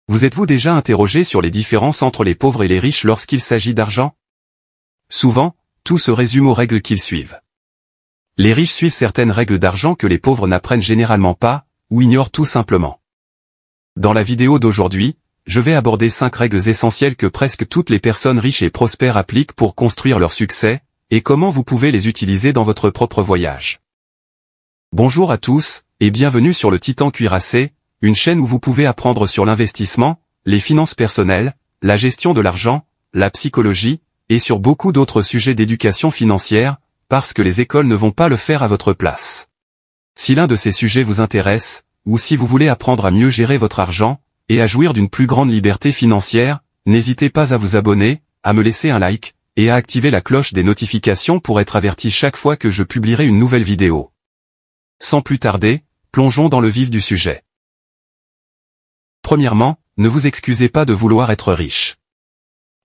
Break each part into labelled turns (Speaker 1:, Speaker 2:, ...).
Speaker 1: Vous êtes-vous déjà interrogé sur les différences entre les pauvres et les riches lorsqu'il s'agit d'argent? Souvent, tout se résume aux règles qu'ils suivent. Les riches suivent certaines règles d'argent que les pauvres n'apprennent généralement pas, ou ignorent tout simplement. Dans la vidéo d'aujourd'hui, je vais aborder 5 règles essentielles que presque toutes les personnes riches et prospères appliquent pour construire leur succès, et comment vous pouvez les utiliser dans votre propre voyage. Bonjour à tous, et bienvenue sur le Titan Cuirassé, une chaîne où vous pouvez apprendre sur l'investissement, les finances personnelles, la gestion de l'argent, la psychologie, et sur beaucoup d'autres sujets d'éducation financière, parce que les écoles ne vont pas le faire à votre place. Si l'un de ces sujets vous intéresse, ou si vous voulez apprendre à mieux gérer votre argent, et à jouir d'une plus grande liberté financière, n'hésitez pas à vous abonner, à me laisser un like, et à activer la cloche des notifications pour être averti chaque fois que je publierai une nouvelle vidéo. Sans plus tarder, plongeons dans le vif du sujet. Premièrement, ne vous excusez pas de vouloir être riche.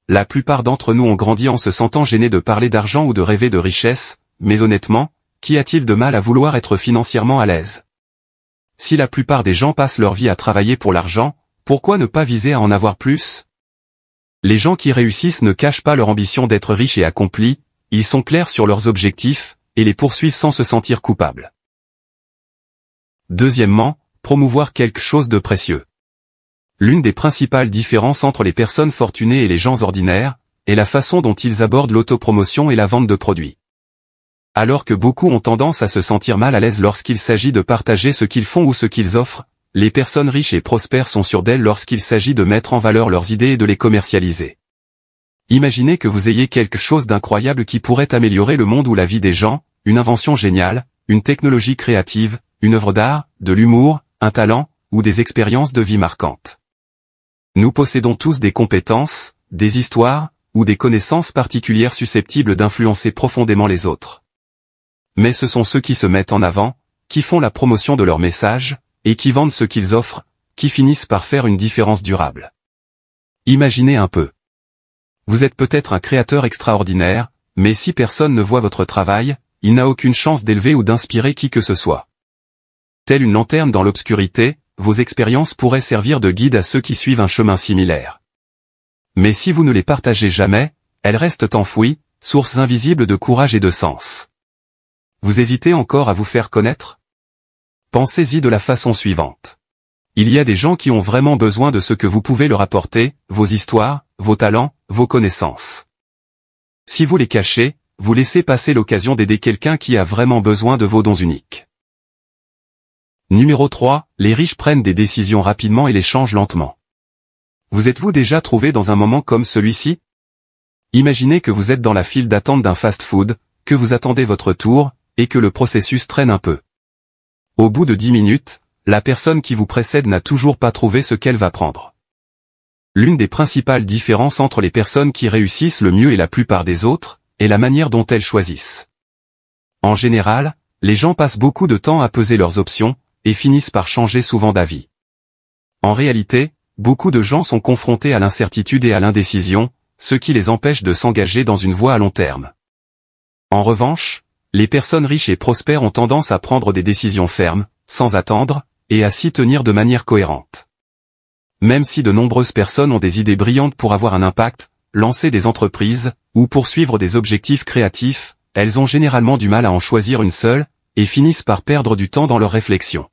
Speaker 1: La plupart d'entre nous ont grandi en se sentant gênés de parler d'argent ou de rêver de richesse, mais honnêtement, qu'y a-t-il de mal à vouloir être financièrement à l'aise? Si la plupart des gens passent leur vie à travailler pour l'argent, pourquoi ne pas viser à en avoir plus? Les gens qui réussissent ne cachent pas leur ambition d'être riches et accomplis, ils sont clairs sur leurs objectifs, et les poursuivent sans se sentir coupables. Deuxièmement, promouvoir quelque chose de précieux. L'une des principales différences entre les personnes fortunées et les gens ordinaires, est la façon dont ils abordent l'autopromotion et la vente de produits. Alors que beaucoup ont tendance à se sentir mal à l'aise lorsqu'il s'agit de partager ce qu'ils font ou ce qu'ils offrent, les personnes riches et prospères sont sûres d'elles lorsqu'il s'agit de mettre en valeur leurs idées et de les commercialiser. Imaginez que vous ayez quelque chose d'incroyable qui pourrait améliorer le monde ou la vie des gens, une invention géniale, une technologie créative, une œuvre d'art, de l'humour, un talent, ou des expériences de vie marquantes. Nous possédons tous des compétences, des histoires, ou des connaissances particulières susceptibles d'influencer profondément les autres. Mais ce sont ceux qui se mettent en avant, qui font la promotion de leur message, et qui vendent ce qu'ils offrent, qui finissent par faire une différence durable. Imaginez un peu. Vous êtes peut-être un créateur extraordinaire, mais si personne ne voit votre travail, il n'a aucune chance d'élever ou d'inspirer qui que ce soit. Telle une lanterne dans l'obscurité, vos expériences pourraient servir de guide à ceux qui suivent un chemin similaire. Mais si vous ne les partagez jamais, elles restent enfouies, sources invisibles de courage et de sens. Vous hésitez encore à vous faire connaître? Pensez-y de la façon suivante. Il y a des gens qui ont vraiment besoin de ce que vous pouvez leur apporter, vos histoires, vos talents, vos connaissances. Si vous les cachez, vous laissez passer l'occasion d'aider quelqu'un qui a vraiment besoin de vos dons uniques. Numéro 3, les riches prennent des décisions rapidement et les changent lentement. Vous êtes-vous déjà trouvé dans un moment comme celui-ci? Imaginez que vous êtes dans la file d'attente d'un fast-food, que vous attendez votre tour, et que le processus traîne un peu. Au bout de 10 minutes, la personne qui vous précède n'a toujours pas trouvé ce qu'elle va prendre. L'une des principales différences entre les personnes qui réussissent le mieux et la plupart des autres, est la manière dont elles choisissent. En général, les gens passent beaucoup de temps à peser leurs options, et finissent par changer souvent d'avis. En réalité, beaucoup de gens sont confrontés à l'incertitude et à l'indécision, ce qui les empêche de s'engager dans une voie à long terme. En revanche, les personnes riches et prospères ont tendance à prendre des décisions fermes, sans attendre, et à s'y tenir de manière cohérente. Même si de nombreuses personnes ont des idées brillantes pour avoir un impact, lancer des entreprises, ou poursuivre des objectifs créatifs, elles ont généralement du mal à en choisir une seule, et finissent par perdre du temps dans leurs réflexions.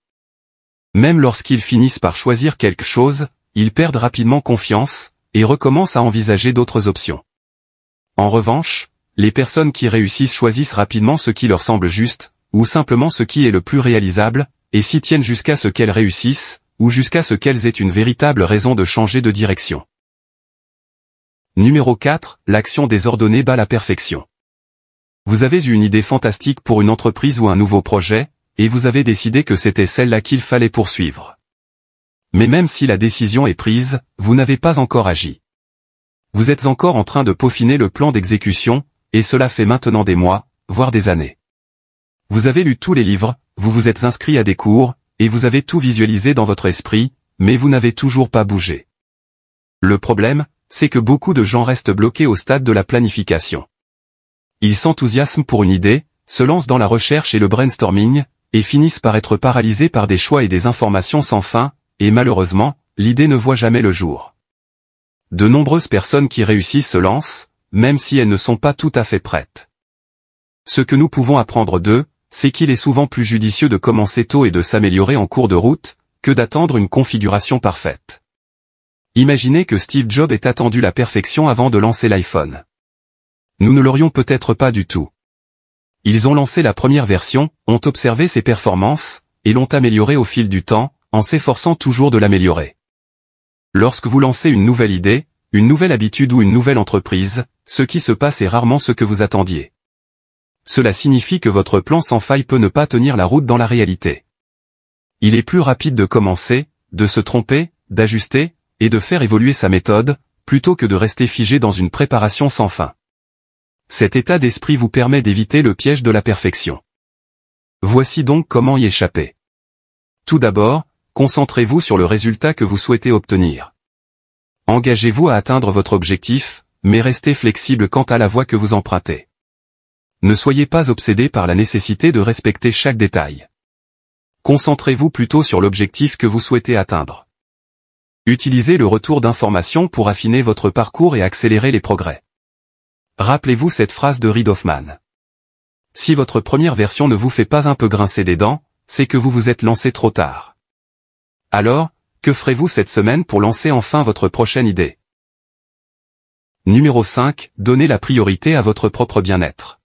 Speaker 1: Même lorsqu'ils finissent par choisir quelque chose, ils perdent rapidement confiance, et recommencent à envisager d'autres options. En revanche, les personnes qui réussissent choisissent rapidement ce qui leur semble juste, ou simplement ce qui est le plus réalisable, et s'y tiennent jusqu'à ce qu'elles réussissent, ou jusqu'à ce qu'elles aient une véritable raison de changer de direction. Numéro 4, l'action désordonnée bat la perfection. Vous avez eu une idée fantastique pour une entreprise ou un nouveau projet, et vous avez décidé que c'était celle-là qu'il fallait poursuivre. Mais même si la décision est prise, vous n'avez pas encore agi. Vous êtes encore en train de peaufiner le plan d'exécution, et cela fait maintenant des mois, voire des années. Vous avez lu tous les livres, vous vous êtes inscrit à des cours, et vous avez tout visualisé dans votre esprit, mais vous n'avez toujours pas bougé. Le problème, c'est que beaucoup de gens restent bloqués au stade de la planification. Ils s'enthousiasment pour une idée, se lancent dans la recherche et le brainstorming, et finissent par être paralysés par des choix et des informations sans fin, et malheureusement, l'idée ne voit jamais le jour. De nombreuses personnes qui réussissent se lancent, même si elles ne sont pas tout à fait prêtes. Ce que nous pouvons apprendre d'eux, c'est qu'il est souvent plus judicieux de commencer tôt et de s'améliorer en cours de route, que d'attendre une configuration parfaite. Imaginez que Steve Jobs ait attendu la perfection avant de lancer l'iPhone. Nous ne l'aurions peut-être pas du tout. Ils ont lancé la première version, ont observé ses performances, et l'ont améliorée au fil du temps, en s'efforçant toujours de l'améliorer. Lorsque vous lancez une nouvelle idée, une nouvelle habitude ou une nouvelle entreprise, ce qui se passe est rarement ce que vous attendiez. Cela signifie que votre plan sans faille peut ne pas tenir la route dans la réalité. Il est plus rapide de commencer, de se tromper, d'ajuster, et de faire évoluer sa méthode, plutôt que de rester figé dans une préparation sans fin. Cet état d'esprit vous permet d'éviter le piège de la perfection. Voici donc comment y échapper. Tout d'abord, concentrez-vous sur le résultat que vous souhaitez obtenir. Engagez-vous à atteindre votre objectif, mais restez flexible quant à la voie que vous empruntez. Ne soyez pas obsédé par la nécessité de respecter chaque détail. Concentrez-vous plutôt sur l'objectif que vous souhaitez atteindre. Utilisez le retour d'informations pour affiner votre parcours et accélérer les progrès. Rappelez-vous cette phrase de Reid Hoffman. Si votre première version ne vous fait pas un peu grincer des dents, c'est que vous vous êtes lancé trop tard. Alors, que ferez-vous cette semaine pour lancer enfin votre prochaine idée? Numéro 5. Donnez la priorité à votre propre bien-être.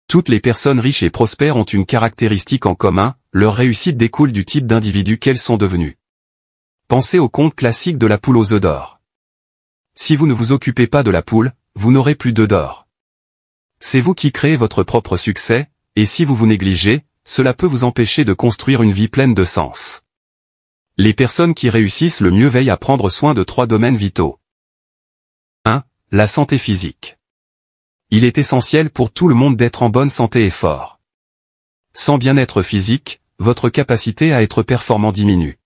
Speaker 1: Toutes les personnes riches et prospères ont une caractéristique en commun, leur réussite découle du type d'individu qu'elles sont devenues. Pensez au conte classique de la poule aux œufs d'or. Si vous ne vous occupez pas de la poule, vous n'aurez plus d'œufs d'or. C'est vous qui créez votre propre succès, et si vous vous négligez, cela peut vous empêcher de construire une vie pleine de sens. Les personnes qui réussissent le mieux veillent à prendre soin de 3 domaines vitaux. 1. La santé physique. Il est essentiel pour tout le monde d'être en bonne santé et fort. Sans bien-être physique, votre capacité à être performant diminue.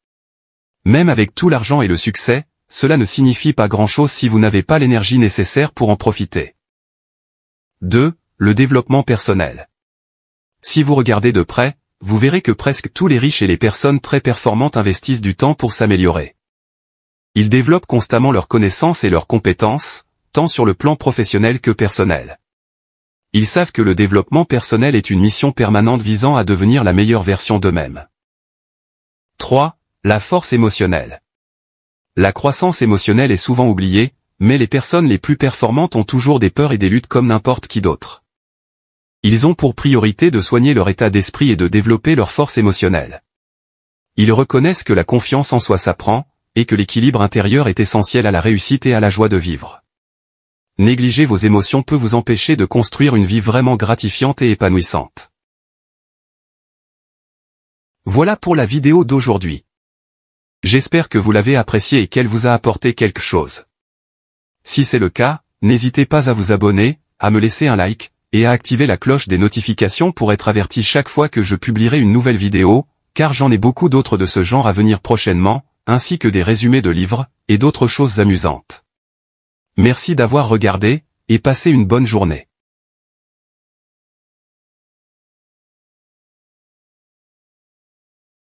Speaker 1: Même avec tout l'argent et le succès, cela ne signifie pas grand-chose si vous n'avez pas l'énergie nécessaire pour en profiter. 2. Le développement personnel. Si vous regardez de près, vous verrez que presque tous les riches et les personnes très performantes investissent du temps pour s'améliorer. Ils développent constamment leurs connaissances et leurs compétences, tant sur le plan professionnel que personnel. Ils savent que le développement personnel est une mission permanente visant à devenir la meilleure version d'eux-mêmes. 3. La force émotionnelle. La croissance émotionnelle est souvent oubliée, mais les personnes les plus performantes ont toujours des peurs et des luttes comme n'importe qui d'autre. Ils ont pour priorité de soigner leur état d'esprit et de développer leur force émotionnelle. Ils reconnaissent que la confiance en soi s'apprend, et que l'équilibre intérieur est essentiel à la réussite et à la joie de vivre. Négliger vos émotions peut vous empêcher de construire une vie vraiment gratifiante et épanouissante. Voilà pour la vidéo d'aujourd'hui. J'espère que vous l'avez appréciée et qu'elle vous a apporté quelque chose. Si c'est le cas, n'hésitez pas à vous abonner, à me laisser un like, et à activer la cloche des notifications pour être averti chaque fois que je publierai une nouvelle vidéo, car j'en ai beaucoup d'autres de ce genre à venir prochainement, ainsi que des résumés de livres, et d'autres choses amusantes. Merci d'avoir regardé, et passez une bonne journée.